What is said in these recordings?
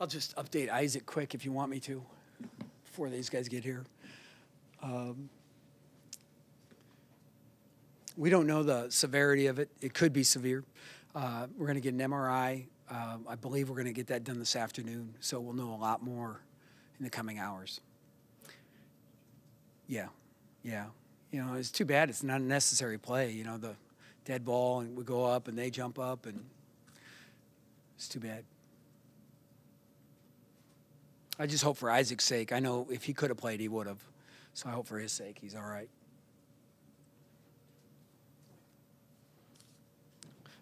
I'll just update Isaac quick if you want me to before these guys get here. We don't know the severity of it. It could be severe. We're going to get an MRI. I believe we're going to get that done this afternoon, so we'll know a lot more in the coming hours. Yeah. You know, it's too bad it's not a necessary play. You know, the dead ball, and we go up, and they jump up, and it's too bad. I just hope for Isaac's sake. I know if he could have played, he would have. So I hope for his sake he's all right.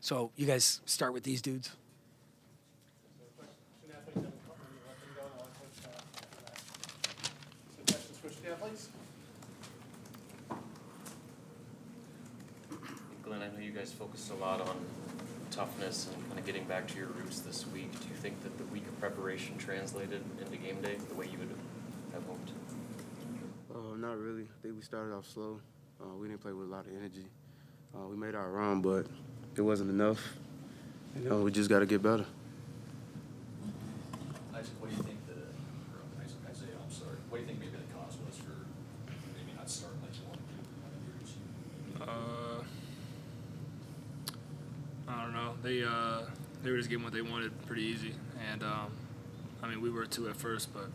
So you guys start with these dudes. Glynn, I know you guys focused a lot on toughness and kind of getting back to your roots this week. Do you think that the week of preparation translated into game day the way you would have hoped? Not really. I think we started off slow. We didn't play with a lot of energy. We made our run, but it wasn't enough. You know, we just got to get better. Isaac, what do you think Isaiah, I'm sorry. What do you think maybe the cause was for maybe not starting like you wanted to? I don't know. They were just getting what they wanted pretty easy, and I mean we were too at first, but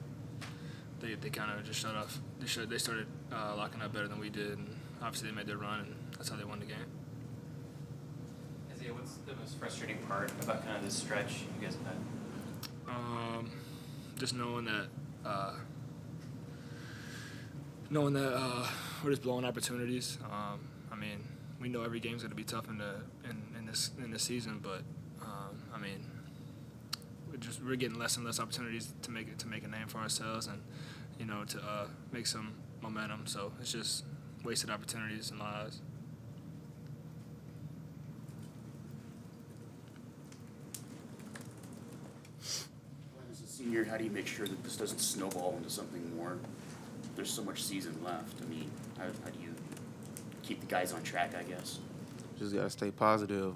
they kind of just shut off. They started locking up better than we did, and obviously they made their run, and that's how they won the game. Isaiah, what's the most frustrating part about kind of this stretch you guys have had? Just knowing that we're just blowing opportunities. I mean, we know every game's going to be tough in this season, but I mean, we're getting less and less opportunities to make a name for ourselves, and you know, to make some momentum. So it's just wasted opportunities and lives. As a senior, how do you make sure that this doesn't snowball into something more? There's so much season left. I mean, how do you keep the guys on track, I guess? Just got to stay positive.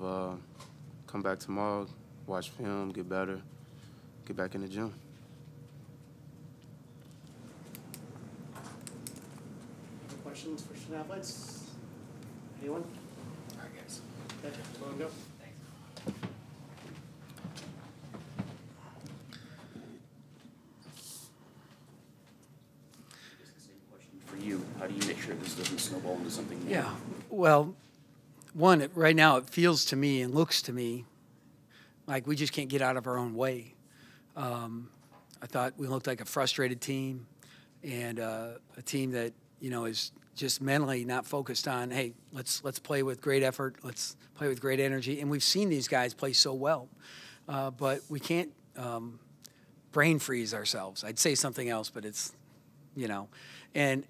Come back tomorrow, watch film, get better, get back in the gym. Any questions for student athletes? Anyone? All right, guys. Okay, let them go. Thanks. It's the same question for you. How do you make sure this doesn't snowball into something more? Yeah. Well, right now it feels to me and looks to me like we just can't get out of our own way. I thought we looked like a frustrated team and a team that, you know, is just mentally not focused on, hey, let's play with great effort, let's play with great energy. And we've seen these guys play so well, but we can't brain freeze ourselves. I'd say something else, but it's, you know, and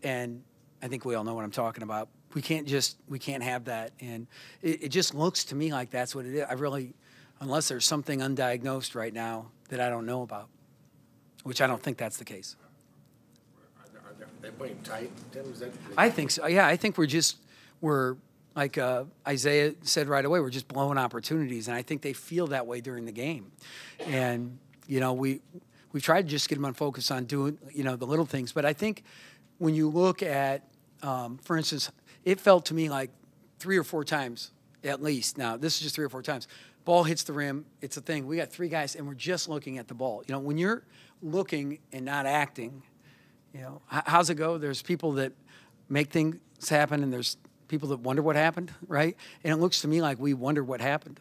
I think we all know what I'm talking about. We can't have that. And it just looks to me like that's what it is. I really, unless there's something undiagnosed right now that I don't know about, which I don't think that's the case. Are they playing tight, Tim? Is that I think so. Yeah, I think we're like Isaiah said right away, we're just blowing opportunities, and I think they feel that way during the game. And, you know, we've tried to just get them on focus on doing, you know, the little things. But I think when you look at, for instance, it felt to me like 3 or 4 times at least. Now, this is just 3 or 4 times. Ball hits the rim. It's a thing. We got 3 guys, and we're just looking at the ball. You know, when you're looking and not acting, you know, how's it go? There's people that make things happen, and there's people that wonder what happened, right? And it looks to me like we wonder what happened.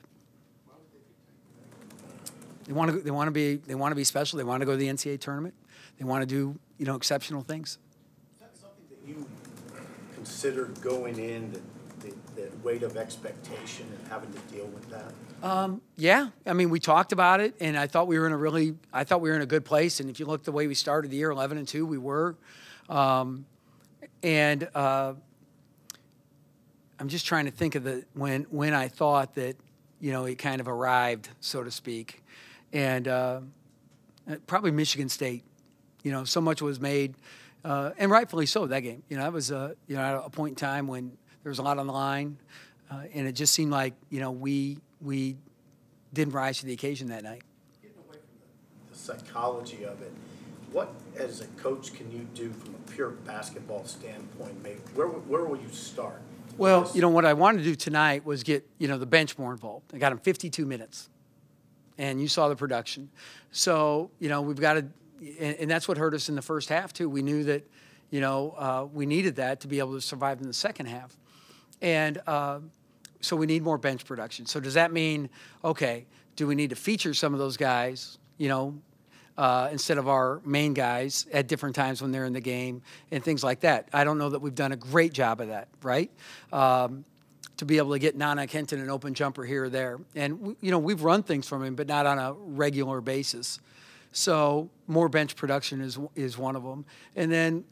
They want to be special. They want to go to the NCAA tournament. They want to do, you know, exceptional things. Is that something that you considered going in, the weight of expectation and having to deal with that? Yeah, I mean, we talked about it, and I thought we were in a good place. And if you look the way we started the year, 11-2, we were. I'm just trying to think of when I thought that, you know, it kind of arrived, so to speak, and probably Michigan State. You know, so much was made, and rightfully so, that game. You know, that was you know, at a point in time when there was a lot on the line, and it just seemed like, you know, we didn't rise to the occasion that night. Getting away from the psychology of it. What, as a coach, can you do from a pure basketball standpoint? Maybe where will you start? Well, you know, what I wanted to do tonight was get, you know, the bench more involved. I got them 52 minutes, and you saw the production. So, you know, we've got to, and that's what hurt us in the first half too. We knew that, you know, we needed that to be able to survive in the second half. And so we need more bench production. So does that mean, okay, do we need to feature some of those guys, you know, instead of our main guys at different times when they're in the game and things like that? I don't know that we've done a great job of that, right? To be able to get Nana Kenton an open jumper here or there. And, you know, we've run things from him, but not on a regular basis. So more bench production is one of them. And then,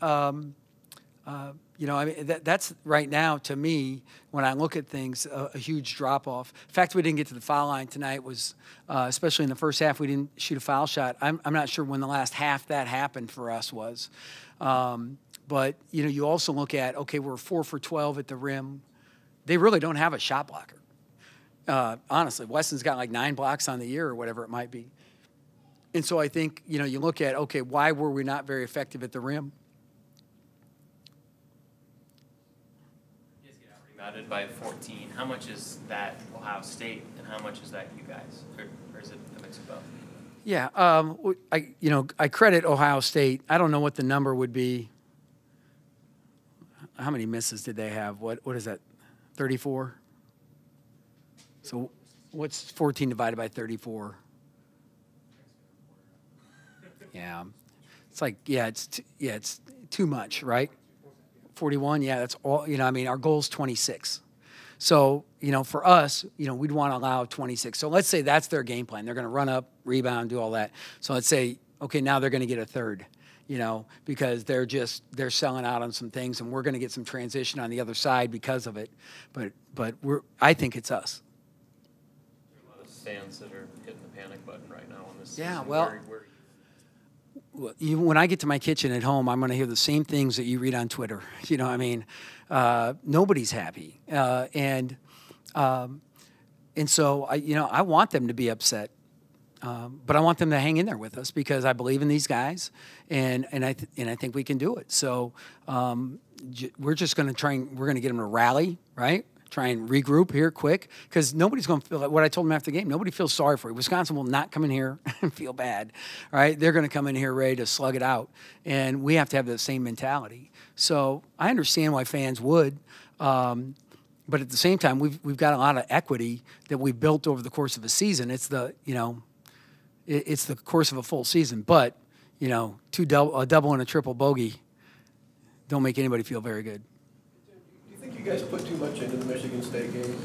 you know, I mean, that's right now, to me, when I look at things, a huge drop-off. The fact we didn't get to the foul line tonight was, especially in the first half, we didn't shoot a foul shot. I'm not sure when the last half that happened for us was. But, you know, you also look at, okay, we're 4 for 12 at the rim. They really don't have a shot blocker. Honestly, Weston's got like 9 blocks on the year or whatever it might be. And so I think, you know, you look at, okay, why were we not very effective at the rim? Routed by 14. How much is that Ohio State, and how much is that you guys, or is it a mix of both? Yeah, I credit Ohio State. I don't know what the number would be. How many misses did they have? What is that? 34. So, what's 14 divided by 34? Yeah, it's like it's too much, right? 41, yeah, that's all, you know, I mean, our goal's 26. So, you know, for us, you know, we'd want to allow 26. So let's say that's their game plan. They're going to run up, rebound, do all that. So let's say, okay, now they're going to get a third, you know, because they're selling out on some things, and we're going to get some transition on the other side because of it. But I think it's us. There are a lot of stands that are hitting the panic button right now on this. Yeah, season. well. When I get to my kitchen at home, I'm going to hear the same things that you read on Twitter. You know, I mean, nobody's happy, and so I want them to be upset, but I want them to hang in there with us because I believe in these guys, and I think we can do it. So we're just going to we're going to get them to rally, right? Try and regroup here quick, because nobody's going to feel like what I told them after the game. Nobody feels sorry for you. Wisconsin will not come in here and feel bad, right? They're going to come in here ready to slug it out, and we have to have the same mentality. So I understand why fans would, but at the same time, we've got a lot of equity that we've built over the course of a season. It's it's the course of a full season, but you know, a double and a triple bogey don't make anybody feel very good. I think you guys put too much into the Michigan State game.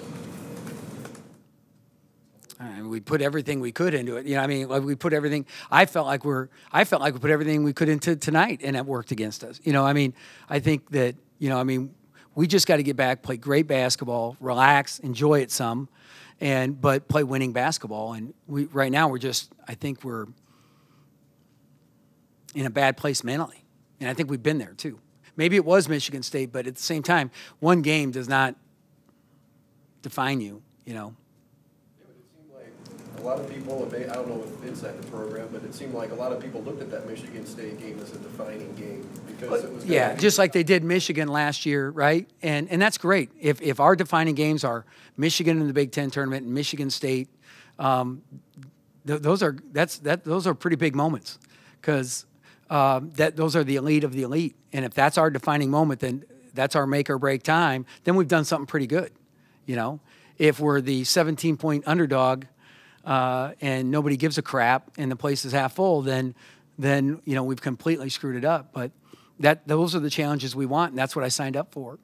We put everything we could into it. You know, I mean, like we put everything. I felt like we put everything we could into tonight, and it worked against us. You know, I mean, I think that, you know, I mean, we just got to get back, play great basketball, relax, enjoy it some, but play winning basketball. And right now I think we're in a bad place mentally, and I think we've been there too. Maybe it was Michigan State, but at the same time, one game does not define you, you know. Yeah, but it seemed like a lot of people, I don't know if inside the program, but it seemed like a lot of people looked at that Michigan State game as a defining game because it was. Yeah, just like they did Michigan last year, right? And that's great. If our defining games are Michigan in the Big Ten tournament and Michigan State, those are pretty big moments, because those are the elite of the elite. And if that's our defining moment, then that's our make or break time, then we've done something pretty good, you know. If we're the 17-point underdog and nobody gives a crap and the place is half full, then you know, we've completely screwed it up. But those are the challenges we want, and that's what I signed up for.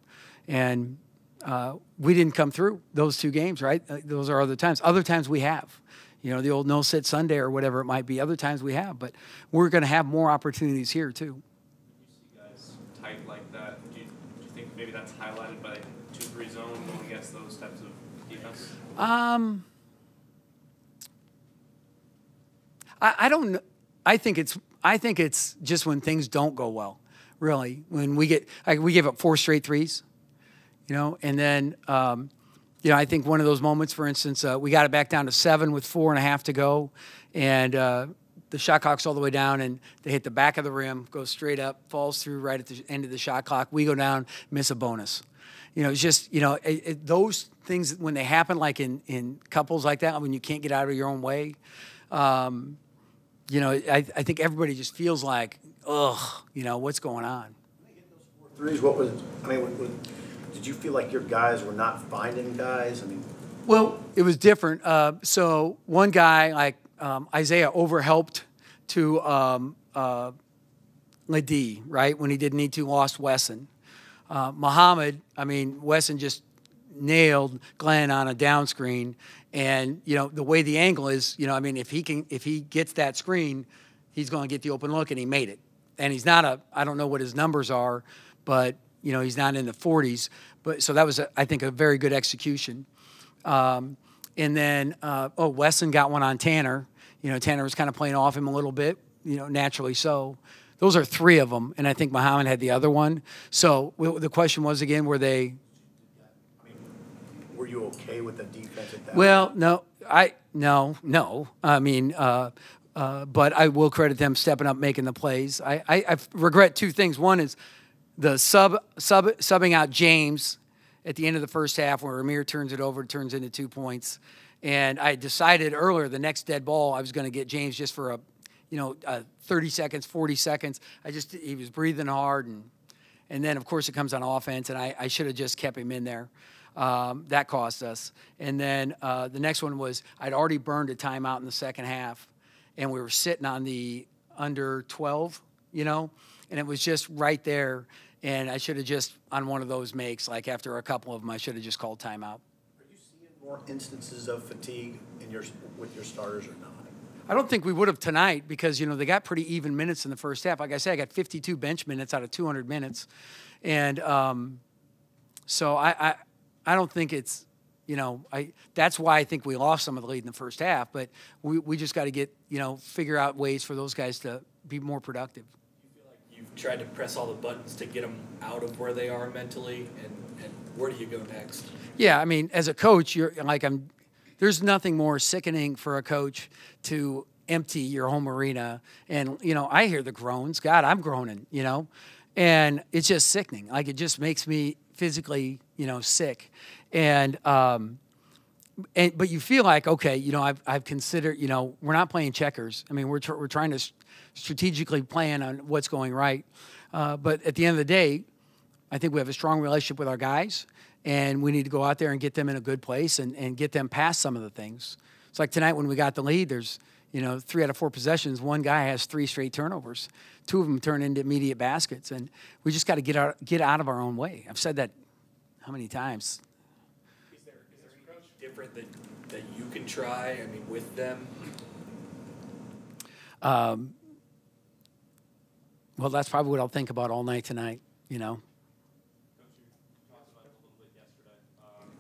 And we didn't come through those 2 games, right? Those are other times. Other times we have. You know, the old no-sit Sunday or whatever it might be. Other times we have, but we're going to have more opportunities here too. You see guys tight like that. Do you think maybe that's highlighted by 2-3 zone going against those types of defense? I don't know. I think it's just when things don't go well. Really, when we gave up 4 straight threes, you know, and then. You know, I think one of those moments, for instance, we got it back down to 7 with 4.5 to go, and the shot clock's all the way down, and they hit the back of the rim, goes straight up, falls through right at the end of the shot clock. We go down, miss a bonus. It's just, those things, when they happen, like in couples like that, when you can't get out of your own way, I think everybody just feels like, ugh, what's going on? Threes, did you feel like your guys were not finding guys? Well, it was different. So one guy, like Isaiah, overhelped to Ladie, right, when he didn't need to, lost Wesson. Muhammad, Wesson just nailed Glenn on a down screen, and the way the angle is, if he gets that screen, he's going to get the open look, and he made it. And he's not I don't know what his numbers are, but he's not in the 40s. But so that was I think a very good execution. And then Wesson got one on Tanner. Tanner was kind of playing off him a little bit, naturally so. Those are three of them, and I think Muhammad had the other one. So the question was again, were you okay with the defense at that? Well, no. But I will credit them stepping up, making the plays. I regret two things. One is the subbing out James at the end of the first half, where Amir turns it over, turns into 2 points. And I decided earlier the next dead ball I was going to get James just for 30 seconds, 40 seconds. He was breathing hard, and then of course it comes on offense, and I should have just kept him in there. That cost us. And then the next one was I'd already burned a timeout in the second half, and we were sitting on the under 12, and it was just right there. And I should have just, on one of those makes, like after a couple of them, I should have just called timeout. Are you seeing more instances of fatigue with your starters or not? I don't think we would have tonight because, they got pretty even minutes in the first half. Like I said, I got 52 bench minutes out of 200 minutes. And so I don't think it's, that's why I think we lost some of the lead in the first half. But we just got to get, figure out ways for those guys to be more productive. You feel like you've tried to press all the buttons to get them out of where they are mentally, and where do you go next? Yeah, as a coach, there's nothing more sickening for a coach to empty your home arena. And, I hear the groans. God, I'm groaning, and it's just sickening. Like, it just makes me physically, sick. And but you feel like, okay, I've considered, we're not playing checkers. We're trying to strategically plan on what's going right. But at the end of the day, I think we have a strong relationship with our guys, and we need to go out there and get them in a good place and get them past some of the things. It's like tonight when we got the lead, there's, 3 out of 4 possessions, one guy has 3 straight turnovers. 2 of them turn into immediate baskets, and we just got to get out of our own way. I've said that how many times? Is there anything different that you can try, with them? Well, that's probably what I'll think about all night tonight, Coach, you talked about it a little bit yesterday,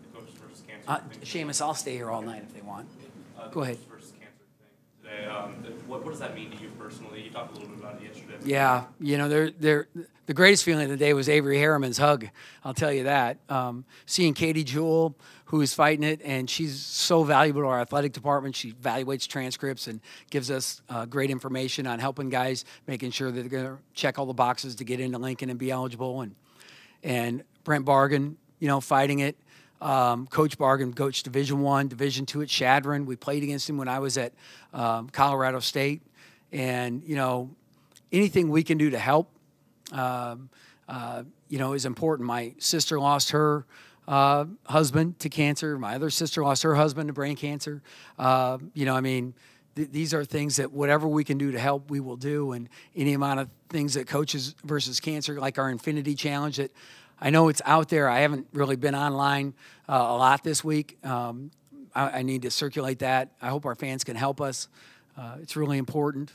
the coaches versus cancer thing. Seamus, I'll stay here all night if they want. Go ahead. The coaches versus cancer thing today. What does that mean to you personally? You talked a little bit about it yesterday. Yeah, the greatest feeling of the day was Avery Harriman's hug. I'll tell you that. Seeing Katie Jewell, who is fighting it, and she's so valuable to our athletic department. She evaluates transcripts and gives us great information on helping guys, making sure that they're going to check all the boxes to get into Lincoln and be eligible. And Brent Bargan, fighting it. Coach Bargan coached Division I, Division II at Shadron. We played against him when I was at Colorado State. And, anything we can do to help, is important. My sister lost her husband to cancer. My other sister lost her husband to brain cancer. These are things that whatever we can do to help, we will do. And any amount of things that Coaches versus Cancer, like our Infinity Challenge, that I know it's out there. I haven't really been online a lot this week. I need to circulate that. I hope our fans can help us. It's really important.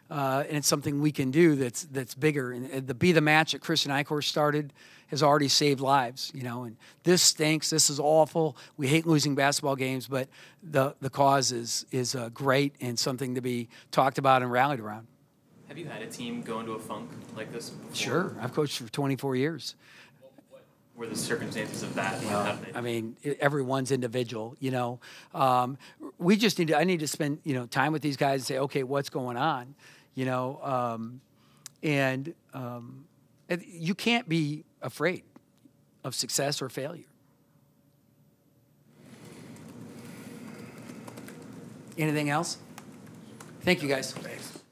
And it's something we can do that's bigger. And the Be the Match that Christian Eichhorst started has already saved lives, and this stinks. This is awful. We hate losing basketball games, but the cause is great and something to be talked about and rallied around. Have you had a team go into a funk like this before? Sure. I've coached for 24 years. were the circumstances of that? How did they? I mean, everyone's individual, you know. We just need to, I need to spend, you know, time with these guys and say, okay, what's going on, you know. And you can't be afraid of success or failure. Anything else? Thank you, guys. Thanks.